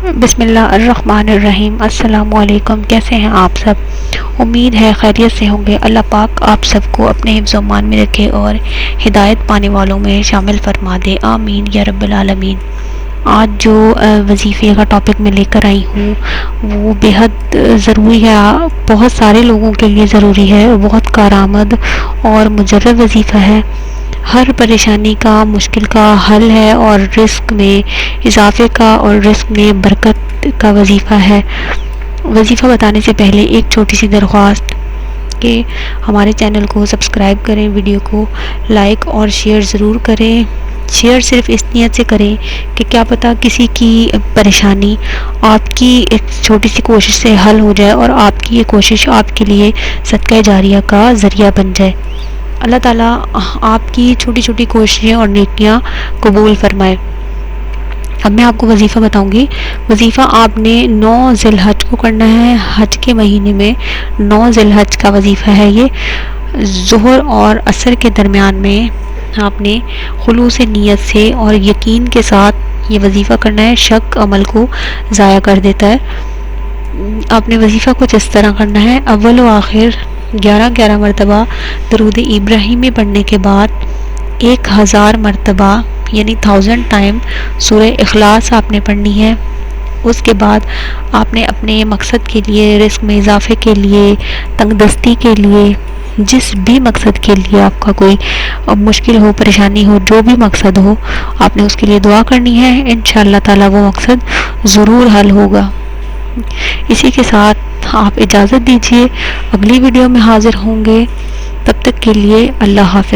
بسم اللہ الرحمن الرحیم۔ السلام علیکم، کیسے ہیں آپ سب؟ امید ہے خیریت سے ہوں گے۔ اللہ پاک آپ سب کو اپنے حفظ و امان میں رکھے اور ہدایت پانے والوں میں شامل فرما دے، آمین یا رب العالمین۔ آج جو وظیفے کا ٹاپک میں لے کر آئی ہوں وہ بیحد ضروری ہے، بہت سارے لوگوں کے لیے ضروری ہے، بہت کارآمد اور مجرب وظیفہ ہے۔ ہر پریشانی کا، مشکل کا حل ہے اور رزق میں اضافے کا اور رزق میں برکت کا وظیفہ ہے۔ وظیفہ بتانے سے پہلے ایک چھوٹی سی درخواست کہ ہمارے چینل کو سبسکرائب کریں، ویڈیو کو لائک اور شیئر ضرور کریں۔ شیئر صرف اس نیت سے کریں کہ کیا پتہ کسی کی پریشانی آپ کی ایک چھوٹی سی کوشش سے حل ہو جائے اور آپ کی یہ کوشش آپ کے لیے صدقہ جاریہ کا ذریعہ بن جائے۔ اللہ تعالیٰ آپ کی چھوٹی چھوٹی کوششیں اور نیکیاں قبول فرمائے۔ اب میں آپ کو وظیفہ بتاؤں گی۔ وظیفہ آپ نے 9 ذی الحج کو کرنا ہے، حج کے مہینے میں 9 ذی الحج کا وظیفہ ہے یہ۔ ظہر اور عصر کے درمیان میں آپ نے خلوص نیت سے اور یقین کے ساتھ یہ وظیفہ کرنا ہے۔ شک عمل کو ضائع کر دیتا ہے۔ آپ نے وظیفہ کچھ اس طرح کرنا ہے: اول و آخر 11 مرتبہ درود ابراہیمی پڑھنے کے بعد 1000 مرتبہ یعنی 1000 ٹائم سورہ اخلاص آپ نے پڑھنی ہے۔ اس کے بعد آپ نے اپنے مقصد کے لیے، رزق میں اضافے کے لیے، تنگ دستی کے لیے، جس بھی مقصد کے لیے آپ کا کوئی مشکل ہو، پریشانی ہو، جو بھی مقصد ہو، آپ نے اس کے لیے دعا کرنی ہے۔ انشاءاللہ تعالی وہ مقصد ضرور حل ہوگا۔ اسی کے ساتھ آپ اجازت دیجیے، اگلی ویڈیو میں حاضر ہوں گے، تب تک کے لیے اللہ حافظ۔